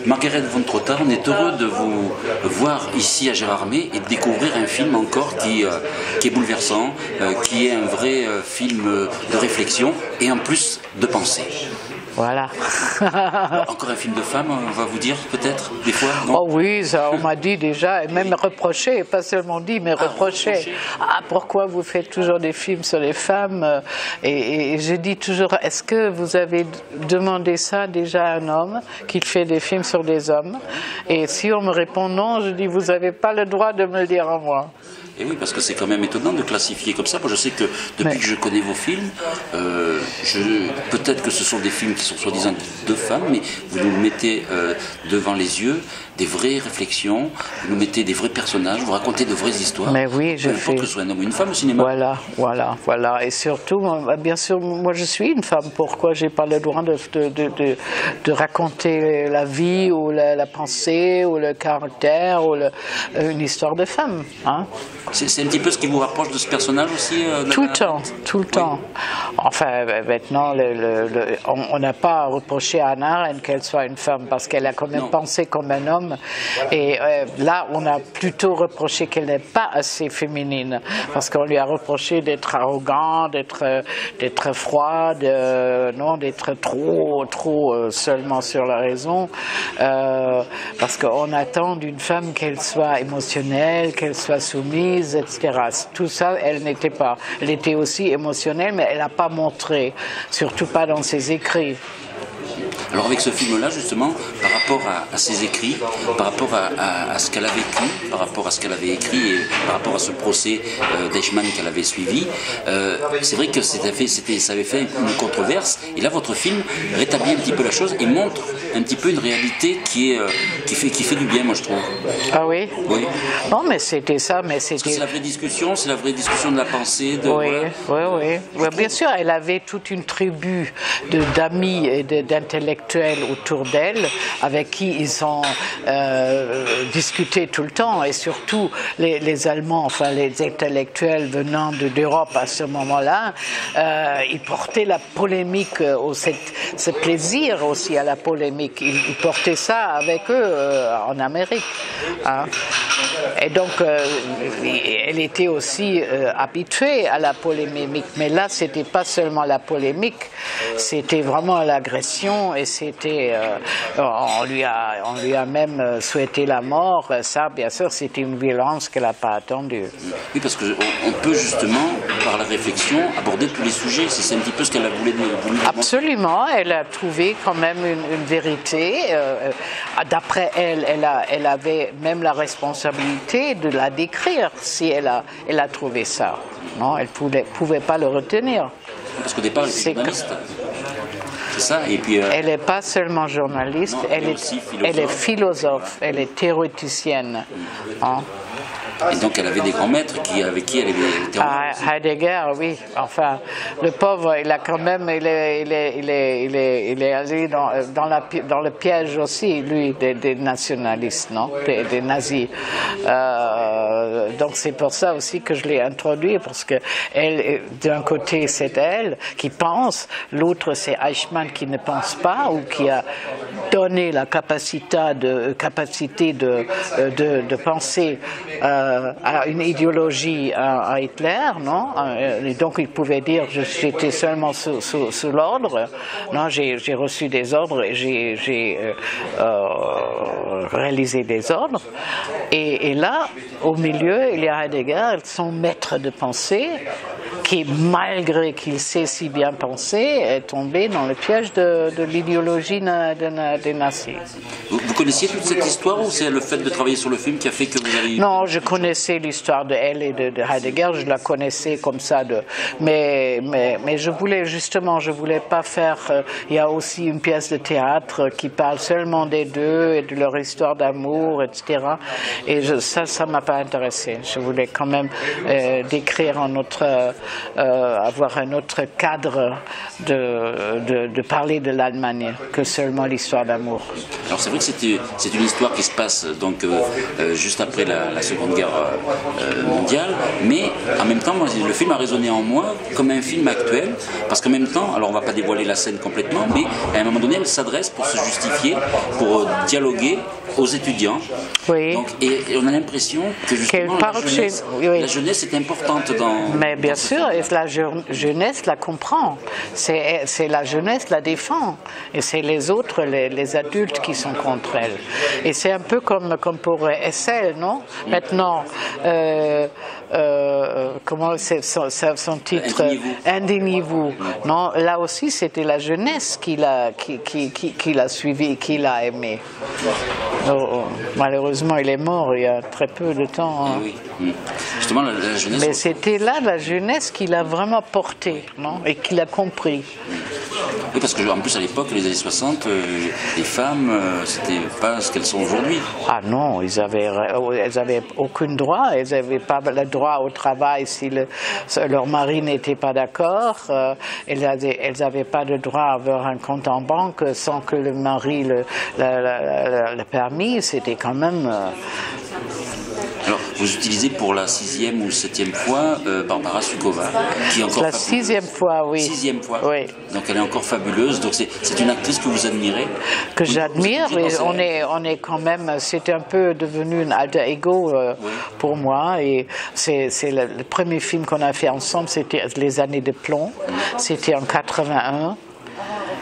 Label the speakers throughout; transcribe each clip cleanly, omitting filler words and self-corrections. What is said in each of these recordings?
Speaker 1: Margaret von Trotta, on est heureux de vous voir ici à Gérardmer et de découvrir un film encore qui est bouleversant, qui est un vrai film de réflexion et en plus de pensée.
Speaker 2: Voilà.
Speaker 1: Encore un film de femme, on va vous dire peut-être, des fois, non?
Speaker 2: Oh oui, ça, on m'a dit déjà, et même reproché, pas seulement dit, mais reproché. Ah, pourquoi vous faites toujours des films sur les femmes? Et je dis toujours, est-ce que vous avez demandé ça déjà à un homme, qu'il fait des films sur des hommes? Et si on me répond non, je dis, vous n'avez pas le droit de me le dire à moi.
Speaker 1: Et oui, parce que c'est quand même étonnant de classifier comme ça. Moi, je sais que depuis que je connais vos films, peut-être que ce sont des films qui sont soi-disant de femmes, mais vous nous mettez devant les yeux des vraies réflexions, vous nous mettez des vrais personnages, vous racontez de vraies histoires.
Speaker 2: Mais oui, je fais.
Speaker 1: Que ce soit un homme ou une femme au cinéma.
Speaker 2: Voilà. Et surtout, bien sûr, moi je suis une femme. Pourquoi j'ai pas le droit de raconter la vie ou la pensée ou le caractère ou une histoire de femme, hein?
Speaker 1: C'est un petit peu ce qui vous rapproche de ce personnage aussi
Speaker 2: tout le temps. Enfin, maintenant, on n'a pas reproché à Hannah Arendt qu'elle soit une femme, parce qu'elle a quand même pensé comme un homme. Et là, on a plutôt reproché qu'elle n'est pas assez féminine, parce qu'on lui a reproché d'être arrogante, d'être froide, non, d'être trop seulement sur la raison, parce qu'on attend d'une femme qu'elle soit émotionnelle, qu'elle soit soumise, etc. Tout ça, elle n'était pas. Elle était aussi émotionnelle, mais elle n'a pas montré, surtout pas dans ses écrits.
Speaker 1: Alors avec ce film-là, justement, par rapport à ses écrits, par rapport à ce qu'elle a vécu, par rapport à ce qu'elle avait écrit et par rapport à ce procès d'Eichmann qu'elle avait suivi, c'est vrai que ça avait fait une controverse. Et là, votre film rétablit un petit peu la chose et montre un petit peu une réalité qui fait du bien, moi je trouve.
Speaker 2: Ah oui?
Speaker 1: Oui.
Speaker 2: Non, mais c'était ça, mais c'était...
Speaker 1: Parce que c'est la vraie discussion de la pensée.
Speaker 2: Oui, bien sûr, elle avait toute une tribu d'amis et d'intellectuels autour d'elle, avec qui ils ont discuté tout le temps, et surtout les Allemands, enfin les intellectuels venant d'Europe à ce moment-là, ils portaient la polémique, ce plaisir aussi à la polémique, ils portaient ça avec eux en Amérique. Hein. Et donc, elle était aussi habituée à la polémique, mais là, c'était pas seulement la polémique, c'était vraiment l'agression, et c'était, on lui a même souhaité la mort. Ça, bien sûr, c'était une violence qu'elle n'a pas attendue.
Speaker 1: Oui, parce qu'on peut justement, par la réflexion, aborder tous les sujets. C'est un petit peu ce qu'elle a voulu démontrer.
Speaker 2: Absolument, elle a trouvé quand même une vérité. D'après elle, elle avait même la responsabilité de la décrire si elle a trouvé ça. Non, elle pouvait pas le retenir.
Speaker 1: Parce qu'au départ, elle était journaliste. C'est ça, et puis,
Speaker 2: elle n'est pas seulement journaliste,
Speaker 1: non,
Speaker 2: elle est philosophe, elle est théoricienne. Hein?
Speaker 1: Et donc elle avait des grands maîtres avec qui elle était en...
Speaker 2: Heidegger, oui. Enfin, le pauvre, il a quand même, il est allé dans le piège aussi, lui, des nationalistes, non, des nazis. Donc c'est pour ça aussi que je l'ai introduit, parce que elle, d'un côté, c'est elle qui pense, l'autre c'est Eichmann qui ne pense pas, ou qui a donné la capacité de penser à une idéologie à Hitler, non? Et donc il pouvait dire j'étais seulement sous l'ordre, non, j'ai reçu des ordres et j'ai réalisé des ordres. Et là, au milieu, il y a Heidegger, son maître de pensée, qui, malgré qu'il sait si bien penser, est tombé dans le piège de l'idéologie des nazis.
Speaker 1: Vous connaissiez toute cette histoire, ou c'est le fait de travailler sur le film qui a fait que vous avez...
Speaker 2: Non, je connaissais l'histoire de elle et de Heidegger, je la connaissais comme ça, mais je voulais pas faire... il y a aussi une pièce de théâtre qui parle seulement des deux et de leur histoire d'amour, etc. Et ça m'a pas intéressé. Je voulais quand même décrire un autre avoir un autre cadre de parler de l'Allemagne que seulement l'histoire d'amour.
Speaker 1: Alors c'est vrai que c'est une histoire qui se passe donc juste après la Seconde Guerre mondiale, mais en même temps, moi, le film a résonné en moi comme un film actuel, parce qu'en même temps, alors on ne va pas dévoiler la scène complètement, mais à un moment donné, elle s'adresse pour se justifier, pour dialoguer aux étudiants.
Speaker 2: Oui.
Speaker 1: Donc, et on a l'impression que justement la jeunesse est importante dans...
Speaker 2: Mais bien sûr, et la jeunesse la comprend. C'est la jeunesse la défend. Et c'est les autres, les adultes qui sont contre elle. Et c'est un peu comme pour Hessel, non? Maintenant, comment c'est son titre? Indignez-vous. Non, là aussi, c'était la jeunesse qui l'a suivi, qui l'a aimé. Malheureusement, il est mort il y a très peu de temps. Hein.
Speaker 1: Oui. Justement, la jeunesse...
Speaker 2: Mais c'était là la jeunesse qui l'a vraiment porté, non? Et qui l'a compris.
Speaker 1: Oui, parce qu'en plus, à l'époque, les années 60, les femmes, c'était pas ce qu'elles sont aujourd'hui.
Speaker 2: Ah non, elles avaient aucun droit. Elles n'avaient pas le droit au travail si leur mari n'était pas d'accord. Elles n'avaient pas le droit à avoir un compte en banque sans que le mari le permis. C'était quand même...
Speaker 1: Alors, vous utilisez pour la 6e ou 7e fois Barbara Suková, qui est encore
Speaker 2: la 6e fois, oui.
Speaker 1: 6e fois.
Speaker 2: Oui.
Speaker 1: Donc elle est encore fabuleuse. Donc c'est une actrice que vous admirez.
Speaker 2: Que j'admire. On est quand même. C'est un peu devenu un alter ego pour moi. Et c'est le premier film qu'on a fait ensemble. C'était Les Années de plomb. C'était en 81.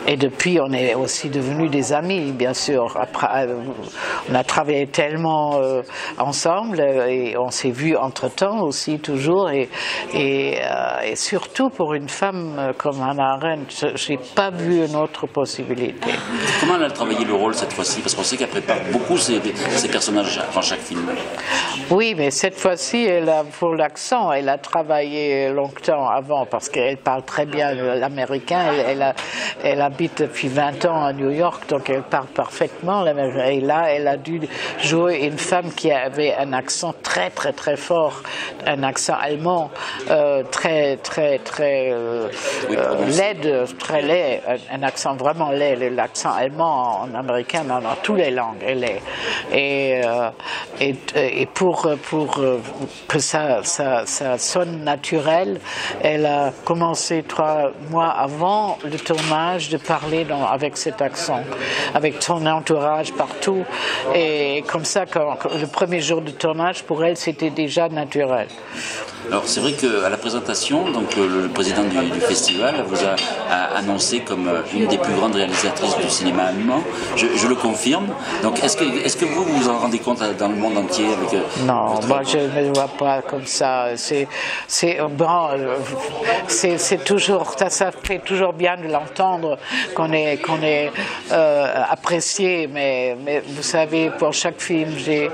Speaker 2: Et depuis, on est aussi devenus des amis, bien sûr. Après, on a travaillé tellement ensemble et on s'est vus entre-temps aussi, toujours. Et surtout pour une femme comme Hannah Arendt, je n'ai pas vu une autre possibilité.
Speaker 1: Comment elle a travaillé le rôle cette fois-ci? Parce qu'on sait qu'elle prépare beaucoup ses personnages dans chaque film.
Speaker 2: Oui, mais cette fois-ci, pour l'accent, elle a travaillé longtemps avant parce qu'elle parle très bien l'américain. Elle habite depuis 20 ans à New York, donc elle parle parfaitement l'américain. Et là, elle a dû jouer une femme qui avait un accent très, très, très fort, un accent allemand très, très, très laid, très laid, un accent vraiment laid. L'accent allemand en américain, dans toutes les langues, elle est. Et pour que ça sonne naturel, elle a commencé 3 mois avant le tournage de parler avec cet accent, avec son entourage partout. Et comme ça, le premier jour de tournage, pour elle, c'était déjà naturel.
Speaker 1: Alors c'est vrai qu'à la présentation, donc le président du festival vous a annoncé comme une des plus grandes réalisatrices du cinéma allemand. Je le confirme. Donc est-ce que vous vous en rendez compte dans le monde entier avec
Speaker 2: Non, moi je ne le vois pas comme ça. C'est toujours ça fait toujours bien de l'entendre qu'on est apprécié. Mais vous savez, pour chaque film, j'ai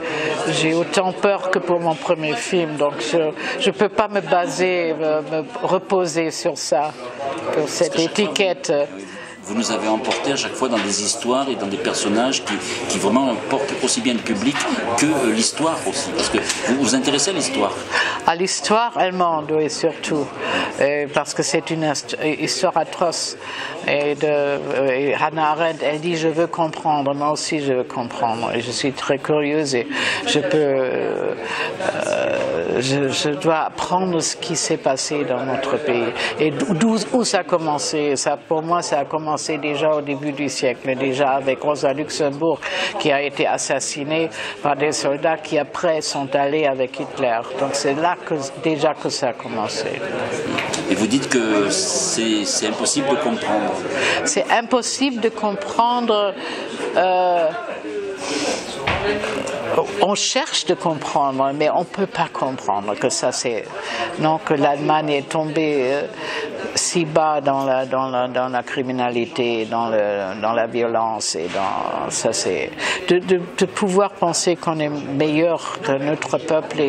Speaker 2: autant peur que pour mon premier film. Donc je peux pas me baser, me reposer sur ça, sur cette étiquette.
Speaker 1: Vous nous avez emportés à chaque fois dans des histoires et dans des personnages qui vraiment portent aussi bien le public que l'histoire aussi. Parce que vous vous intéressez à l'histoire.
Speaker 2: À l'histoire allemande, oui, surtout. Parce que c'est une histoire atroce. Et Hannah Arendt, elle dit « je veux comprendre ». Moi aussi, je veux comprendre. Et je suis très curieuse et je dois apprendre ce qui s'est passé dans notre pays. Et où ça a commencé. Pour moi, ça a commencé déjà au début du siècle, déjà avec Rosa Luxembourg, qui a été assassinée par des soldats qui après sont allés avec Hitler. Donc c'est là déjà que ça a commencé.
Speaker 1: Et vous dites que c'est impossible de comprendre.
Speaker 2: C'est impossible de comprendre. On cherche de comprendre, mais on ne peut pas comprendre que ça c'est que l'Allemagne est tombée si bas dans la criminalité, dans la violence et dans ça c'est de pouvoir penser qu'on est meilleur que notre peuple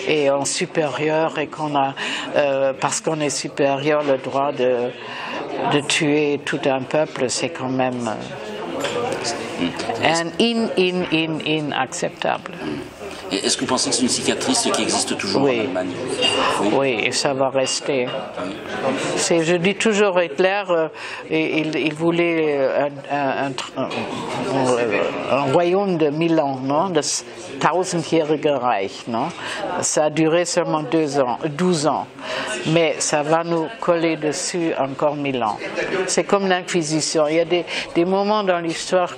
Speaker 2: et en supérieur et qu'on a parce qu'on est supérieur le droit de tuer tout un peuple, c'est quand même inacceptable.
Speaker 1: Est-ce que vous pensez que c'est une cicatrice qui existe toujours en Allemagne?
Speaker 2: Oui, et ça va rester. Je dis toujours, Hitler, il voulait un royaume de 1000 ans, non? Das tausendjährige Reich, non? Ça a duré seulement 12 ans, mais ça va nous coller dessus encore 1000 ans. C'est comme l'Inquisition, il y a des moments dans l'histoire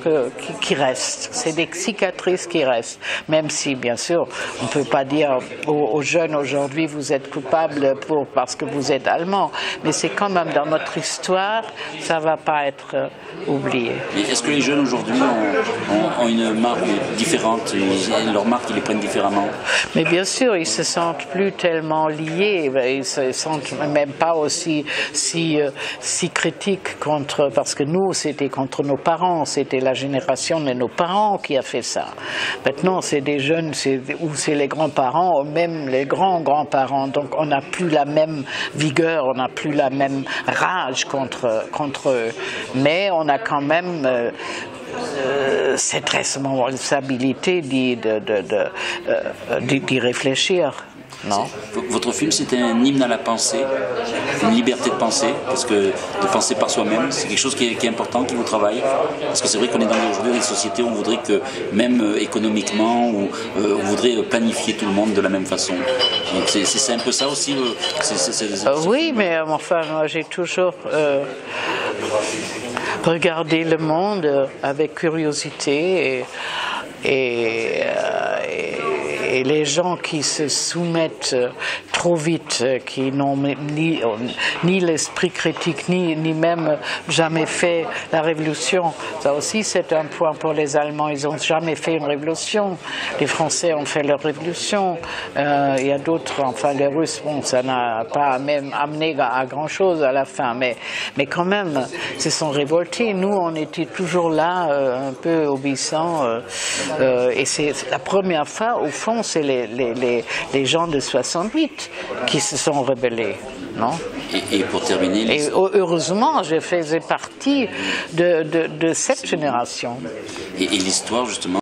Speaker 2: qui restent, c'est des cicatrices qui restent, même si, bien sûr, on ne peut pas dire aux jeunes aujourd'hui, vous êtes coupable parce que vous êtes allemand, mais c'est quand même dans notre histoire, ça ne va pas être oublié.
Speaker 1: Mais est-ce que les jeunes aujourd'hui ont une marque différente, leur marque, ils les prennent différemment?
Speaker 2: Mais bien sûr, ils se sentent plus tellement liés, ils se sentent même pas aussi si critiques parce que nous, c'était contre nos parents, c'était la génération de nos parents qui a fait ça. Maintenant, c'est des jeunes, ou c'est les grands-parents, ou même les grands-grands-parents, donc on n'a plus la même vigueur, on n'a plus la même rage contre eux, mais on a quand même cette responsabilité d'y réfléchir. Non.
Speaker 1: Votre film, c'était un hymne à la pensée, une liberté de penser, parce que de penser par soi-même, c'est quelque chose qui est important, qui vous travaille. Parce que c'est vrai qu'on est aujourd'hui dans une société où on voudrait que, même économiquement, on voudrait planifier tout le monde de la même façon. Donc c'est un peu ça aussi.
Speaker 2: Oui, mais enfin, moi j'ai toujours regardé le monde avec curiosité et les gens qui se soumettent trop vite, qui n'ont ni l'esprit critique, ni même jamais fait la révolution. Ça aussi, c'est un point pour les Allemands. Ils n'ont jamais fait une révolution. Les Français ont fait leur révolution. Il y a d'autres, enfin les Russes, bon, ça n'a pas même amené à grand-chose à la fin. Mais quand même, se sont révoltés. Nous, on était toujours là, un peu obéissants. Et c'est la première fois, au fond, c'est les gens de 68 qui se sont rebellés, non?
Speaker 1: Et pour terminer...
Speaker 2: Et heureusement, je faisais partie de cette génération.
Speaker 1: Et l'histoire, justement,